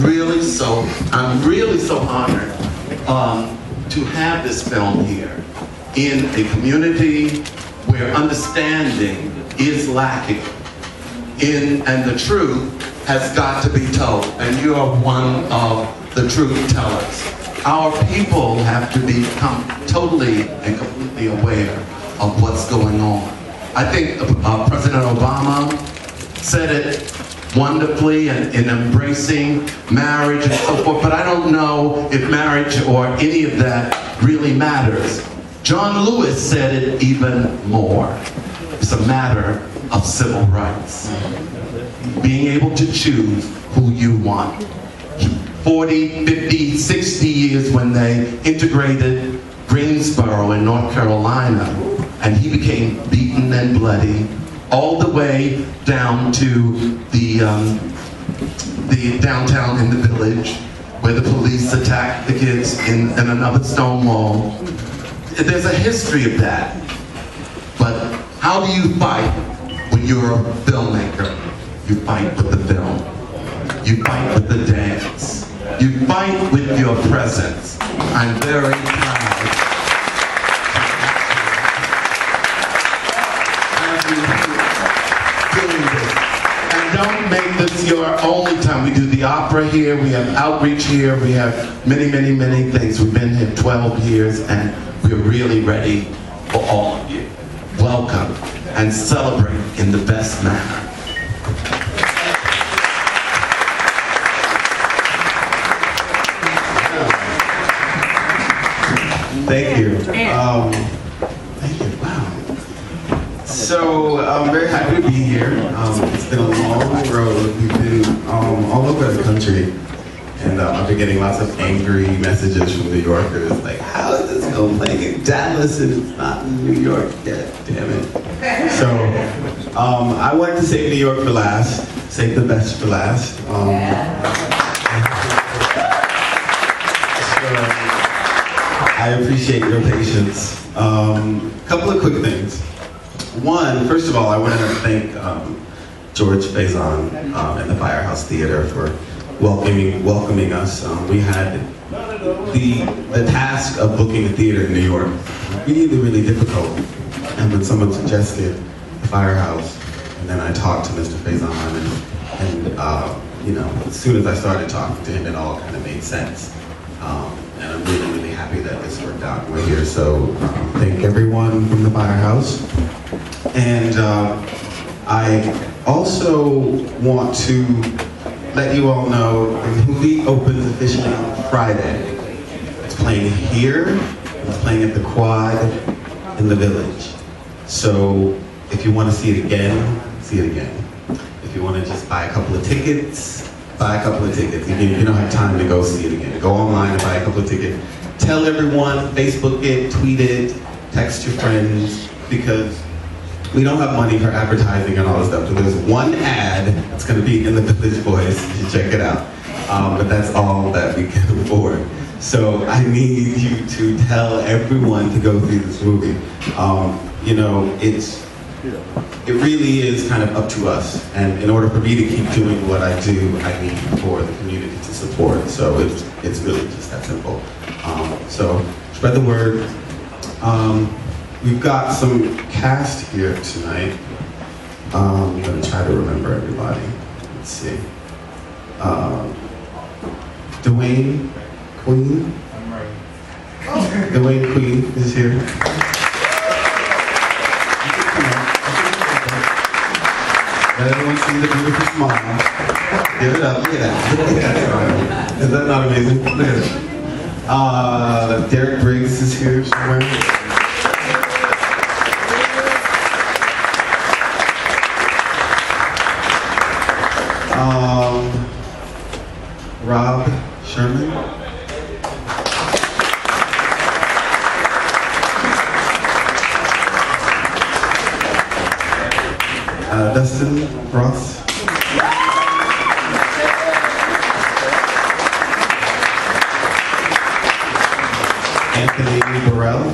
I'm really so honored to have this film here in a community where understanding is lacking and the truth has got to be told, and you are one of the truth tellers. Our people have to become totally and completely aware of what's going on. I think President Obama said it wonderfully in embracing marriage and so forth, but I don't know if marriage or any of that really matters. John Lewis said it even more. It's a matter of civil rights. Being able to choose who you want. 40, 50, 60 years when they integrated Greensboro in North Carolina, and he became beaten and bloody, all the way down to the downtown in the Village, where the police attacked the kids in another stone wall. There's a history of that. But how do you fight when you're a filmmaker? You fight with the film. You fight with the dance. You fight with your presence. I'm very proud doing this. And don't make this your only time. We do the opera here, we have outreach here, we have many, many, many things. We've been here 12 years and we're really ready for all of you. Welcome and celebrate in the best manner. Thank you. Thank you. Wow. So I'm very happy to be here. It's been a long road. We've been all over the country, and I've been getting lots of angry messages from New Yorkers, like, "How is this film playing in Dallas and it's not in New York yet? Damn it!" So I wanted to save New York for last, save the best for last. I appreciate your patience. Couple of quick things. One, first of all, I want to thank George Faison and the Firehouse Theater for welcoming us. We had the task of booking a theater in New York really, really difficult. And when someone suggested the Firehouse, and then I talked to Mr. Faison, and you know, as soon as I started talking to him, it all kind of made sense. And I'm really, really happy that this worked out. We're here, so thank everyone from the Firehouse. And I also want to let you all know the movie opens officially on Friday. It's playing here, it's playing at the Quad in the Village. So if you want to see it again, see it again. If you want to just buy a couple of tickets, buy a couple of tickets. If you don't have time to go see it again, go online and buy a couple of tickets. Tell everyone, Facebook it, tweet it, text your friends, because we don't have money for advertising and all this stuff. So there's one ad that's going to be in the Village Voice. You should check it out. But that's all that we can afford. So I need you to tell everyone to go see this movie. You know, it really is kind of up to us, and in order for me to keep doing what I do, I need for the community to support. So it's really just that simple. So spread the word. We've got some cast here tonight. I'm gonna try to remember everybody. Let's see. Dwayne Queen. Dwayne Queen is here. Let everyone see the beautiful smile. Give it up, look at that. Is that not amazing? Look at it. Derek Briggs is here somewhere. Rob Sherman. Dustin Ross. Anthony Burrell.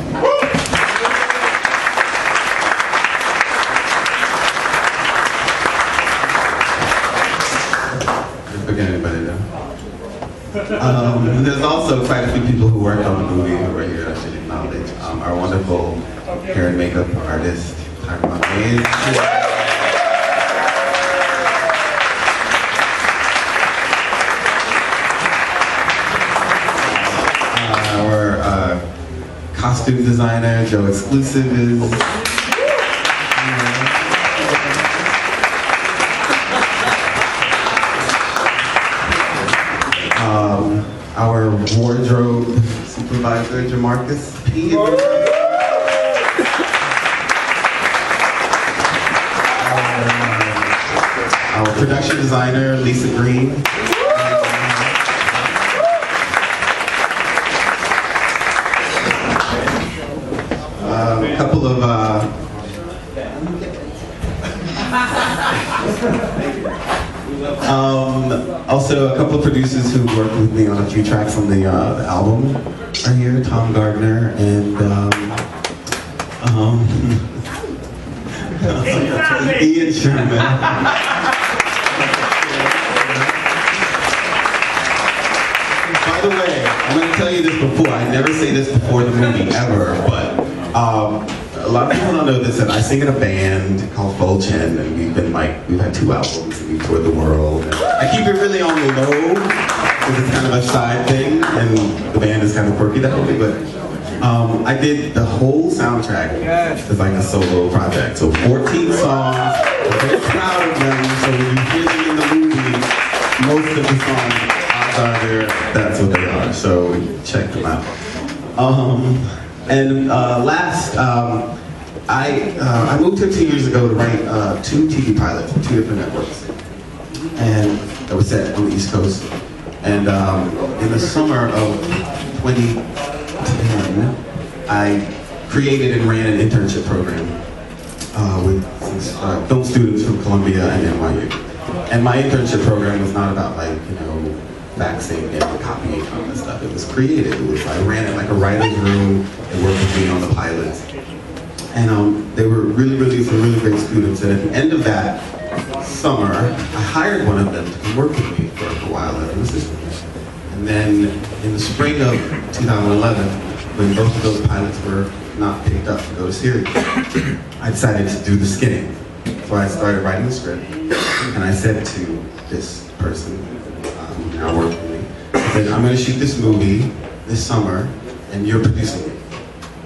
Did I forget anybody there? There's also quite a few people who worked on the movie who are here. I should acknowledge our wonderful hair and makeup artist, our costume designer, Joe Exclusive is. Our wardrobe supervisor, Jamarcus P. Our production designer, Lisa Green. A couple of also, a couple of producers who worked with me on a few tracks on the album are here. Tom Gardner and Ian Sherman. By the way, I'm going to tell you this before. I never say this before the movie ever, but a lot of people don't know this, and I sing in a band called Polk, and we've had 2 albums, and we've toured the world. I keep it really on the low, because it's kind of a side thing, and the band is kind of quirky that way, but I did the whole soundtrack as like a solo project. So 14 songs, I'm very proud of them, so when you hear them in the movie, most of the songs are there, that's what they are, so check them out. I moved here 2 years ago to write 2 TV pilots for 2 different networks, and that was set on the East Coast. And in the summer of 2010, I created and ran an internship program with film students from Columbia and NYU. And my internship program was not about faxing and copying and all that stuff. It was creative. I ran it like a writer's room. They worked with me on the pilots. And they were some really great students. And at the end of that summer, I hired one of them to come work with me for a while as an assistant. And then in the spring of 2011, when both of those pilots were not picked up to go to series, I decided to do the skinning. So I started writing the script, and I said to this person who now works with me, I said, I'm going to shoot this movie this summer, and you're producing it.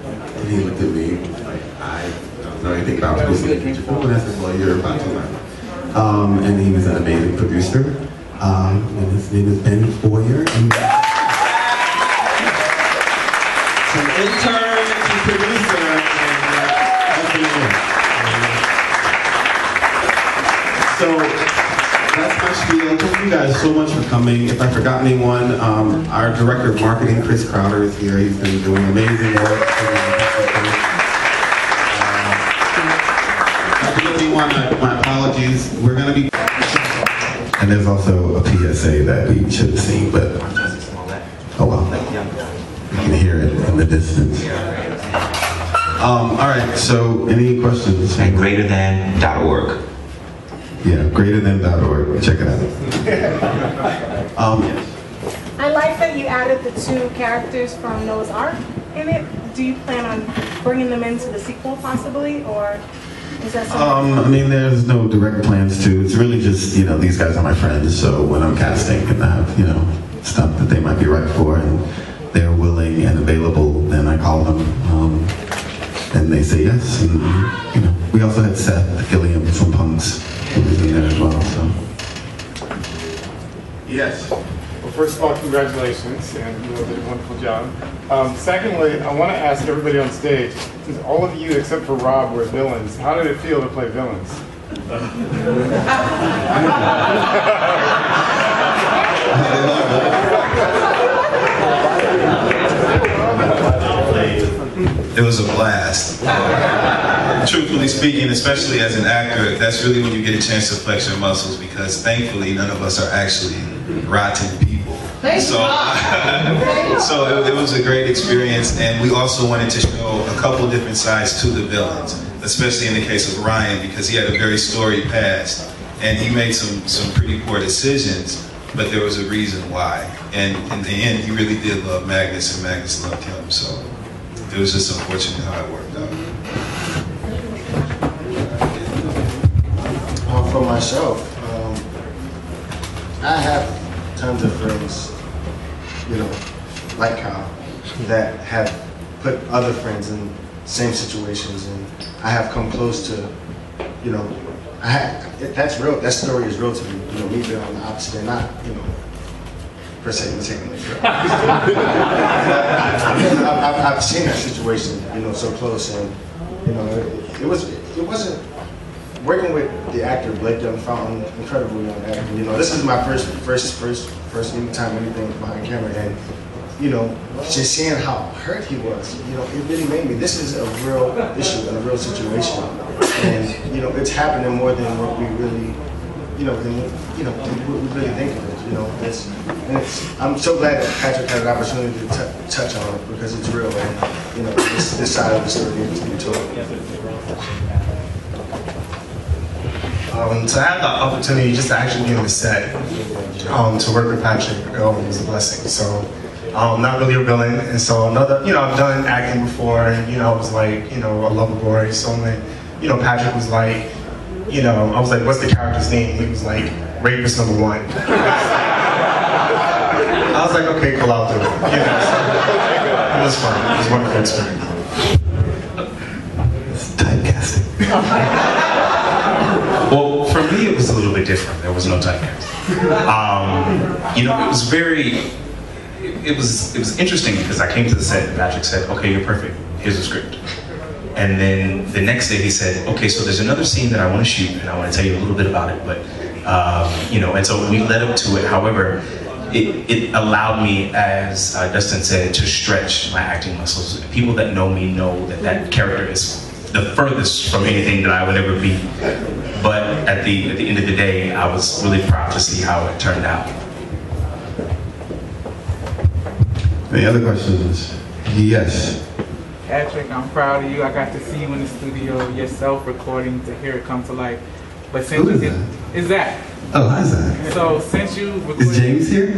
And he looked at me like, I don't know anything about producing a feature film, and I said, well, you're about to learn. And he was an amazing producer, and his name is Ben Foyer. From intern to producer, so that's my spiel. Thank you guys so much for coming. If I forgot anyone, our director of marketing, Chris Crowder, is here. He's been doing amazing work. My apologies. We're going to be... And there's also a PSA that we should have seen, but... Oh well. You can hear it in the distance. Alright, so any questions? And greaterthan.org. Yeah, greaterthan.org. Check it out. I like that you added the 2 characters from Noah's Ark in it. Do you plan on bringing them into the sequel possibly, or is that something? I mean, there's no direct plans to. It's really just, these guys are my friends, so when I'm casting and I have, stuff that they might be right for and they're willing and available, then I call them, and they say yes. And, we also had Seth Gilliam from Punks who was in there as well, so. Yes. Well, first of all, congratulations, and you did a wonderful job. Secondly, I want to ask everybody on stage, since all of you except for Rob were villains, how did it feel to play villains? It was a blast. Truthfully speaking, especially as an actor, that's really when you get a chance to flex your muscles, because thankfully none of us are actually rotten people. So it was a great experience, and we also wanted to show a couple different sides to the villains, especially in the case of Ryan, because he had a very storied past, and he made some pretty poor decisions. but there was a reason why. And in the end, he really did love Magnus, and Magnus loved him. So it was just unfortunate how it worked out. For myself, I have tons of friends, you know, like Kyle, that have put other friends in same situations, and I have come close to, you know, that's real. That story is real to me. You know, me being on the opposite end, not, you know, per se, me taking it. I've seen that situation, you know, so close, and you know, it wasn't. Working with the actor Blake Young Fountain, incredible young actor. You know, this is my first time anything behind camera, and you know, just seeing how hurt he was, you know, it really made me. This is a real issue and a real situation, and you know, it's happening more than what we really, you know, than what we really think of it. You know, I'm so glad that Patrik had an opportunity to touch on it because it's real, and you know, this side of the story needs to be told. So I had the opportunity just to actually be on the set, to work with Patrik. It was a blessing. So not really a villain, and so another, you know, I've done acting before, and you know, I was like, you know, a lover boy. So when, you know, Patrik was like, you know, I was like, what's the character's name? He was like, rapist #1. I was like, okay, cool, I'll do it. You know, so it was fun. It was a wonderful experience. It's typecasting. Well, for me, it was a little bit different. There was no typecast. You know, it was very, it was interesting because I came to the set and Patrik said, okay, you're perfect. Here's the script. And then the next day he said, okay, so there's another scene that I want to shoot and I want to tell you a little bit about it. But, you know, and so we led up to it. However, it allowed me, as Dustin said, to stretch my acting muscles. People that know me know that that character is the furthest from anything that I would ever be. But at the end of the day, I was really proud to see how it turned out. Any other questions? Yes. Patrik, I'm proud of you. I got to see you in the studio yourself recording to hear it come to life. But since Who is that? Is that? Oh, how's that? So since you recorded, Is James here?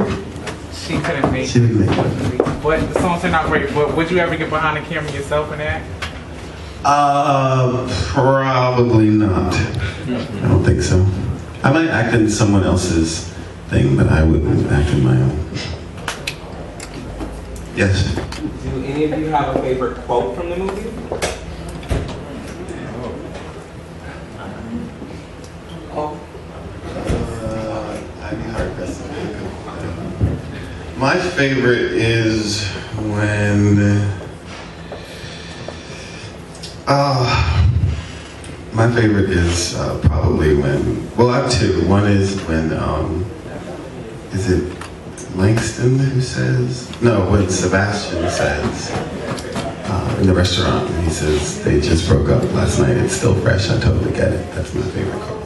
she couldn't make She didn't make it. But the song turned out great. But would you ever get behind the camera yourself and act? Probably not. I don't think so. I might act in someone else's thing, but I wouldn't act in my own. Yes. Do any of you have a favorite quote from the movie? I'd be hard pressed to think of. My favorite is when. My favorite is probably when. Well, I have two. One is when. Is it Langston who says? No, when Sebastian says in the restaurant, he says they just broke up last night. It's still fresh. I totally get it. That's my favorite quote.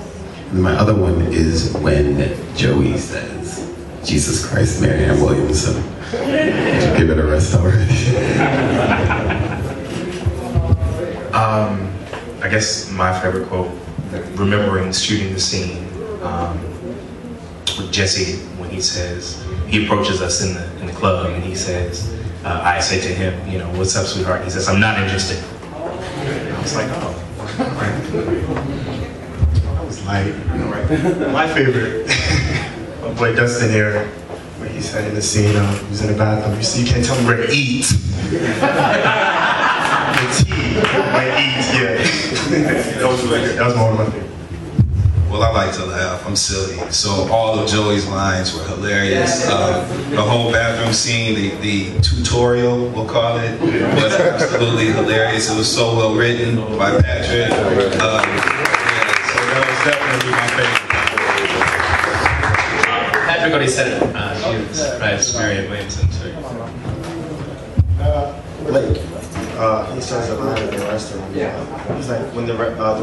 And my other one is when Joey says, "Jesus Christ, Marianne Williamson." Give it a rest already. I guess my favorite quote, remembering shooting the scene with Jesse when he says, he approaches us in the club and he says, I say to him, you know, what's up, sweetheart? He says, I'm not interested. And I was like, oh, all right. I was like, my favorite, my boy Dustin here, where he said in the scene, he was in the bathroom, you see, you can't tell me where to eat. The tea, my eat, yeah. That was really good. That was one of my favorites. Well, I like to laugh. I'm silly. So all of Joey's lines were hilarious. The whole bathroom scene, the tutorial, we'll call it, was absolutely hilarious. It was so well written by Patrik. Yeah, so that was definitely my favorite. Patrik already said it. It's Marianne Williamson. Blake, he says a line in the restaurant. He's like, when the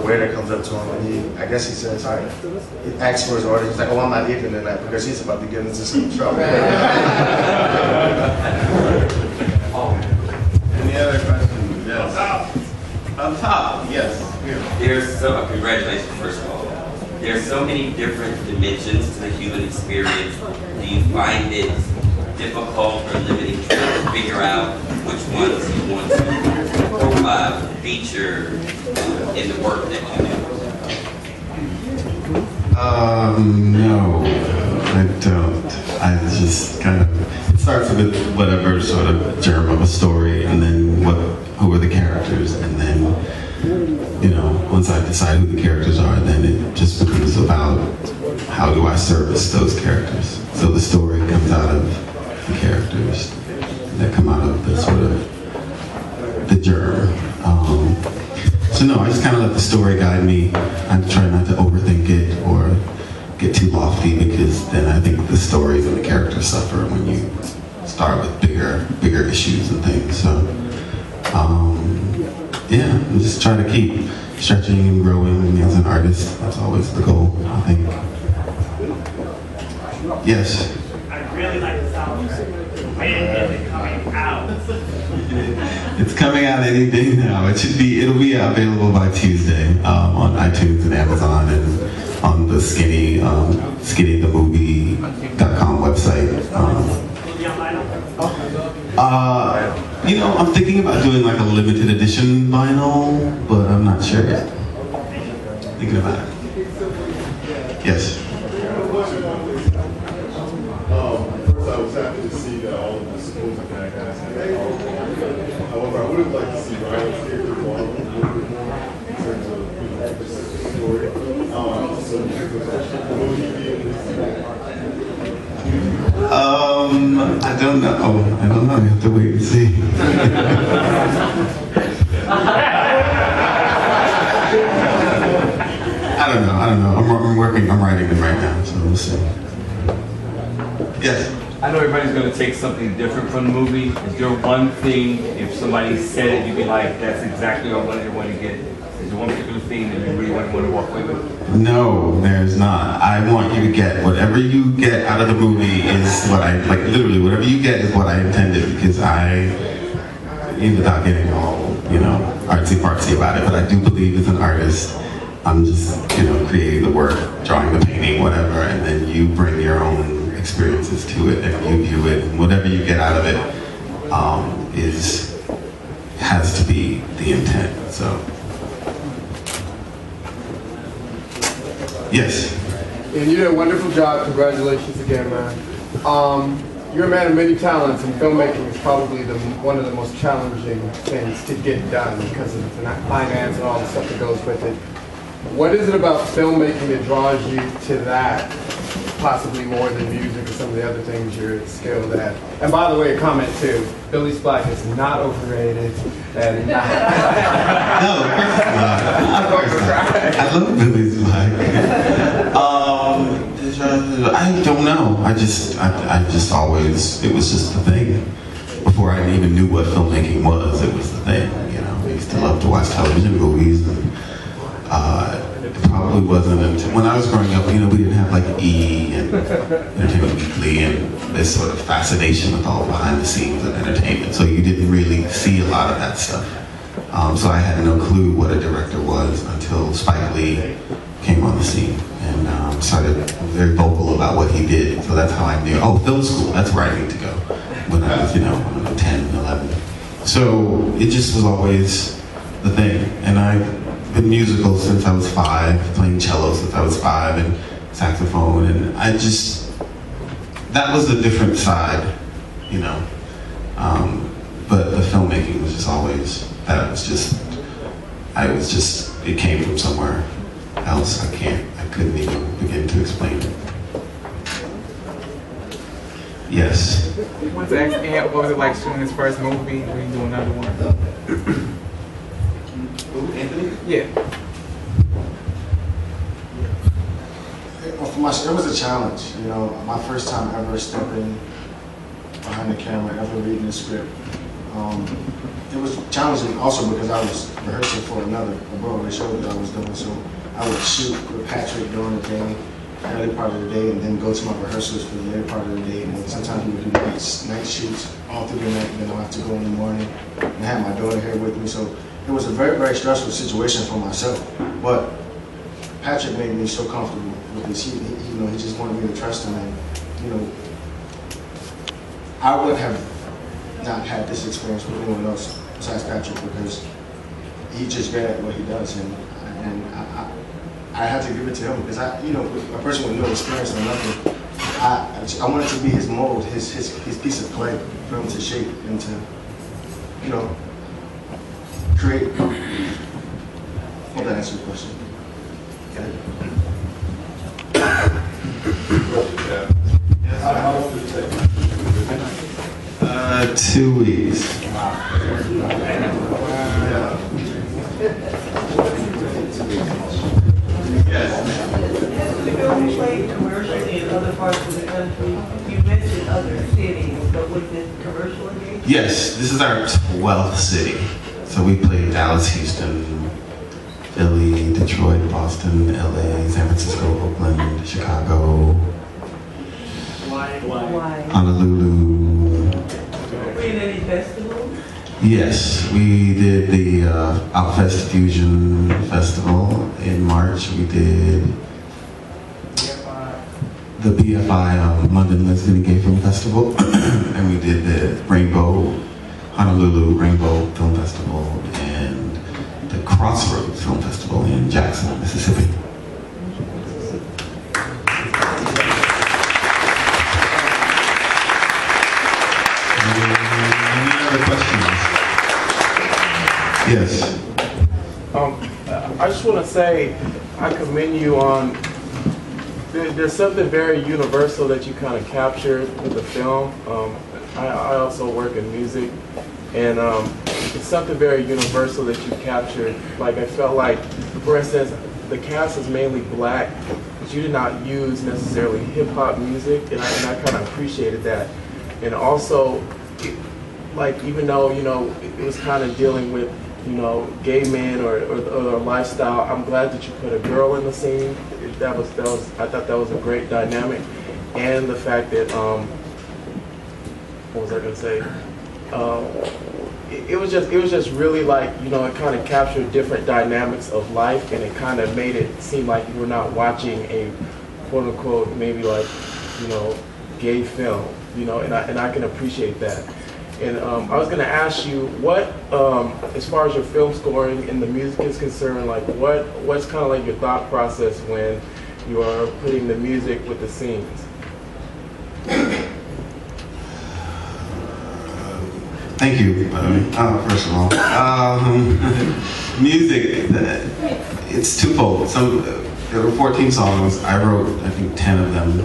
waiter comes up to him, and I guess he says, he asks for his order. He's like, oh, I'm not eating tonight because he's about to get into some trouble. Any other questions? Yes. On top, yes. There's congratulations, first of all. There's so many different dimensions to the human experience Do you find it difficult or limiting to figure out which ones you want to feature in the work that you do? No, I don't. I just kind of, it starts with whatever sort of germ of a story, and then who are the characters, and then, you know, once I decide who the characters are, then it just becomes about how do I service those characters. So the story comes out of the characters that come out of the sort of the germ. So no, I just kind of let the story guide me. I try not to overthink it or get too lofty, because then I think the stories and the characters suffer when you start with bigger issues and things. So yeah, I'm just trying to keep stretching and growing as an artist. That's always the goal, I think. Yes. I really like the sound. When is it coming out? It's coming out any day now. It'll be available by Tuesday on iTunes and Amazon and on the skinnythemovie.com website. You know, I'm thinking about doing like a limited edition vinyl, but I'm not sure yet. Thinking about it. Yes. First, I was happy to see that all of the schools and that kind of stuff. However, I would have liked to see Ryan's character evolve a little bit more in terms of the story. So, will he be in this? I don't know. You have to wait and see. I don't know. I'm writing them right now, so we'll see. Yes. I know everybody's going to take something different from the movie. Is there one thing, if somebody said it, you'd be like, that's exactly what I want everyone to get? Is there one particular thing that you really want to walk away with? No, there's not. I want you to get whatever you get out of the movie is what I, like literally, whatever you get is what I intended, because even without getting all, you know, artsy-fartsy about it, but I do believe as an artist, I'm just, you know, creating the work, drawing the painting, whatever, and then you bring your own experiences to it and you view it, and whatever you get out of it has to be the intent, so. Yes. And you did a wonderful job. Congratulations again, man. You're a man of many talents, and filmmaking is probably one of the most challenging things to get done because of the finance and all the stuff that goes with it. What is it about filmmaking that draws you to that, possibly more than music or some of the other things you're skilled at? And by the way, a comment too, Billy's Black is not overrated. And No, of course not. I love Billy's Black. I don't know. I just always, it was just the thing. Before I even knew what filmmaking was, it was the thing. You know, I used to love to watch television movies, and it probably wasn't until when I was growing up, you know, we didn't have like E and Entertainment Weekly and this sort of fascination with all behind the scenes of entertainment. So you didn't really see a lot of that stuff. So I had no clue what a director was until Spike Lee came on the scene and started very vocal about what he did. So that's how I knew, oh, film school, that's where I need to go when I was, you know, 10, 11. So it just was always the thing. And I've been musical since I was 5, playing cello since I was 5, and saxophone, and that was a different side, you know. But the filmmaking was just always, it came from somewhere else. I couldn't even begin to explain it. Yes. I wanted to ask Ant, what was it like shooting his first movie? Will you do another one? Anthony? Yeah. Well, it was a challenge, you know. My first time ever stepping behind the camera, ever reading the script. It was challenging also because I was rehearsing for a Broadway show that I was doing. So I would shoot with Patrik during the day, early part of the day, and then go to my rehearsals for the later part of the day. And then sometimes we would do night shoots all through the night, and then I'll have to go in the morning. And I had my daughter here with me, so it was a very, very stressful situation for myself. But Patrik made me so comfortable with this. He just wanted me to trust him, and you know, I would have not had this experience with anyone else besides Patrik, because he's just great at what he does, and I had to give it to him because a person with no experience or nothing. I wanted to be his mold, his piece of clay for him to shape and to, create. Hope that answers your question. How long did it take? 2 weeks. Yes. The film played commercially in other parts of the country. You mentioned other cities, but was it commercial engagement? Yes, this is our 12th city. So we played Dallas, Houston, Philly, Detroit, Boston, LA, San Francisco, Oakland, Chicago, Honolulu. Were you in any festivals? Yes, we did the Outfest Fusion Festival in March. We did the BFI London Lesbian and Gay Film Festival, and we did the Honolulu Rainbow Film Festival, and the Crossroads Film Festival in Jackson, Mississippi. Any other questions? Yes. I just want to say I commend you on. There's something very universal that you kind of captured with the film. I also work in music, and it's something very universal that you captured. Like, I felt like, for instance, the cast is mainly black, but you did not use necessarily hip-hop music, and I kind of appreciated that. And also, even though, it was kind of dealing with, gay men or a lifestyle, I'm glad that you put a girl in the scene. I thought that was a great dynamic. And the fact that, what was I gonna say? It was just really like, it kind of captured different dynamics of life, and it kind of made it seem like you were not watching a quote unquote, maybe like, gay film, and I can appreciate that. And I was going to ask you, what, as far as your film scoring and the music is concerned, like what's kind of like your thought process when you are putting the music with the scenes? Thank you, first of all. Music, it's twofold. There were 14 songs. I wrote, I think, 10 of them.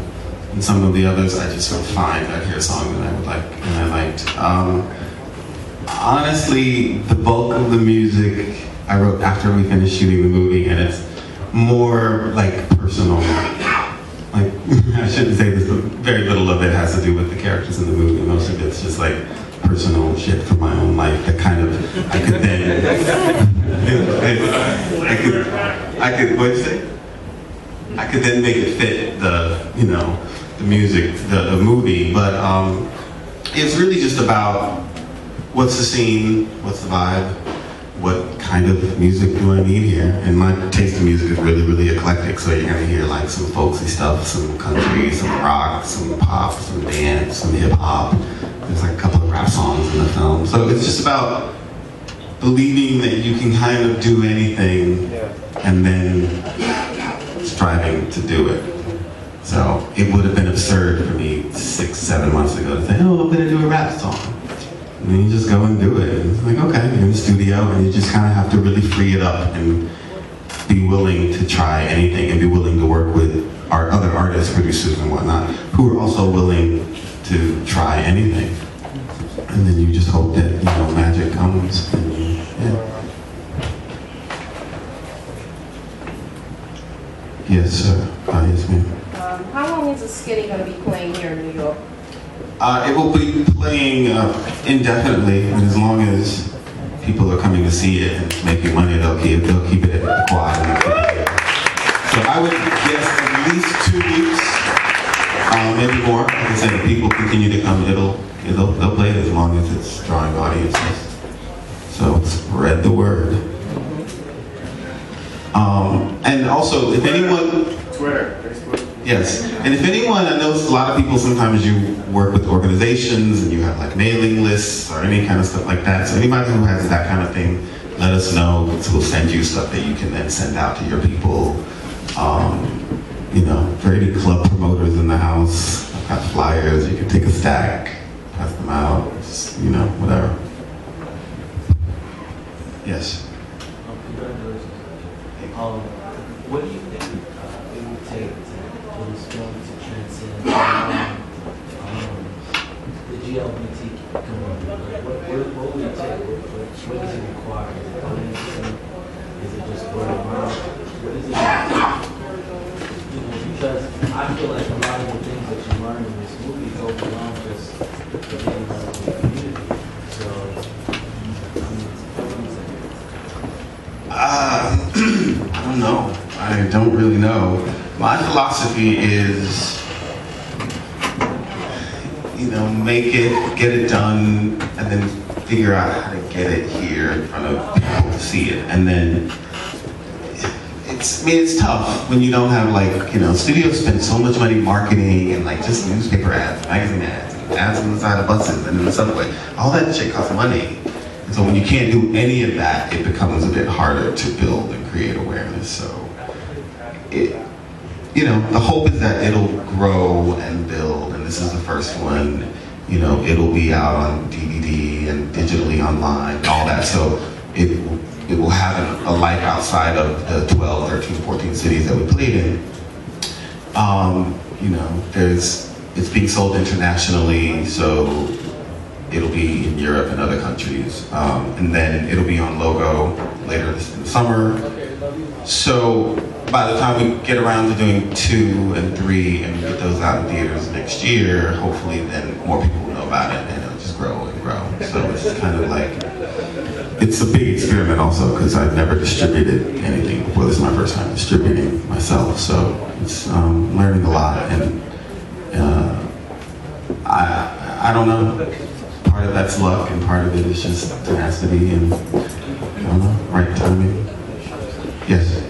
And some of the others I just would find. I'd hear a song that I would like, and I liked. Honestly, the bulk of the music I wrote after we finished shooting the movie, and it's more like personal. Like, I shouldn't say this, but very little of it has to do with the characters in the movie. Most of it's just like personal shit from my own life that kind of, I could then, what'd you say? I could then make it fit the music, the movie, but it's really just about what's the scene, what's the vibe, what kind of music do I need here? And my taste in music is really, really eclectic, so you're gonna hear like some folksy stuff, some country, some rock, some pop, some dance, some hip hop. There's like a couple of rap songs in the film. So it's just about believing that you can kind of do anything and then striving to do it. So it would have been absurd for me 6-7 months ago to say, oh, I'm gonna do a rap song. And then you just go and do it. And it's like, okay, you're in the studio and you just kind of have to really free it up and be willing to try anything and be willing to work with our other artists, producers and whatnot, who are also willing to try anything. And then you just hope that, magic comes. And, Yes, sir. Yes, ma'am. How long is the skitty going to be playing here in New York? It will be playing indefinitely, and as long as people are coming to see it and making money, they'll keep it at the quad. So I would guess at least 2 weeks, maybe more. Like I said, if people continue to come, they'll play it as long as it's drawing audiences. So spread the word. And also, if anyone... Twitter, Facebook. Yes, and if anyone, I know a lot of people, sometimes you work with organizations and you have like mailing lists or any kind of stuff like that. So anybody who has that kind of thing, let us know. So we'll send you stuff that you can then send out to your people. You know, for any club promoters in the house, I've got flyers, you can take a stack, pass them out, just, you know, whatever. Yes? Congratulations. What do you think it would take for this film to transcend the GLBT community? Like, what would it take? What does it require? Is it financing? Is it just word of mouth? What is it? You know, because I feel like a lot of the things that you learn in this movie go beyond just the being part of the community. So, I don't know. I don't really know. My philosophy is, you know, make it, get it done, and then figure out how to get it here in front of people to see it. And then, it's tough when you don't have, like, you know, studios spend so much money marketing and like just newspaper ads, magazine ads, and ads on the side of buses and in the subway. All that shit costs money. And so when you can't do any of that, it becomes a bit harder to build and create awareness. So, you know, the hope is that it'll grow and build, and this is the first one. You know, it'll be out on DVD and digitally online and all that. So it will have a life outside of the 12, 13, 14 cities that we played in. You know, it's being sold internationally, so it'll be in Europe and other countries. And then it'll be on Logo later in the summer. So by the time we get around to doing 2 and 3 and we get those out in theaters next year, hopefully then more people will know about it and it'll just grow and grow. So it's kind of like, it's a big experiment also because I've never distributed anything before. This is my first time distributing myself. So it's learning a lot, and I don't know. Part of that's luck and part of it is just tenacity and, I don't know, right timing. Yes?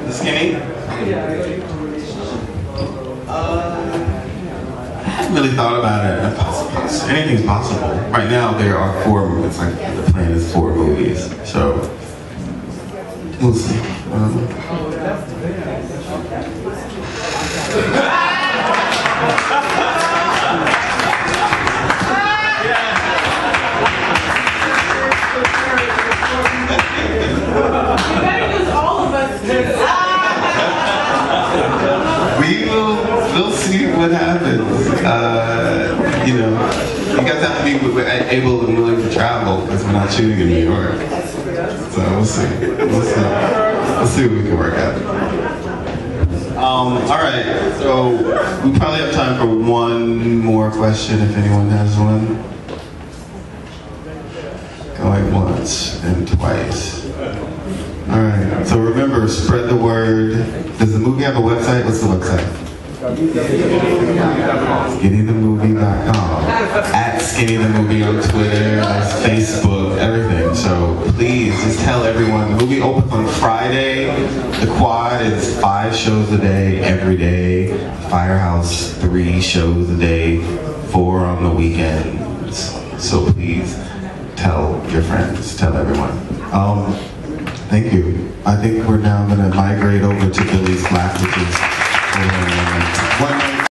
The skinny? I haven't really thought about it. Anything's possible. Right now there are 4 movies. Like the plan is 4 movies. So we'll see. We'll see what happens. You know, you guys have to be able and willing to travel because we're not shooting in New York. So we'll see. We'll see what we can work out. All right, so we probably have time for one more question if anyone has one. Going once and twice. All right, so remember, spread the word. Does the movie have a website? What's the website? SkinnyTheMovie.com. At Skinny the Movie on Twitter, Facebook, everything. So please just tell everyone. The movie opens on Friday. The Quad is 5 shows a day, every day. Firehouse, 3 shows a day, 4 on the weekends. So please tell your friends, tell everyone. Thank you. I think we're now going to migrate over to Billy's Black, which is 1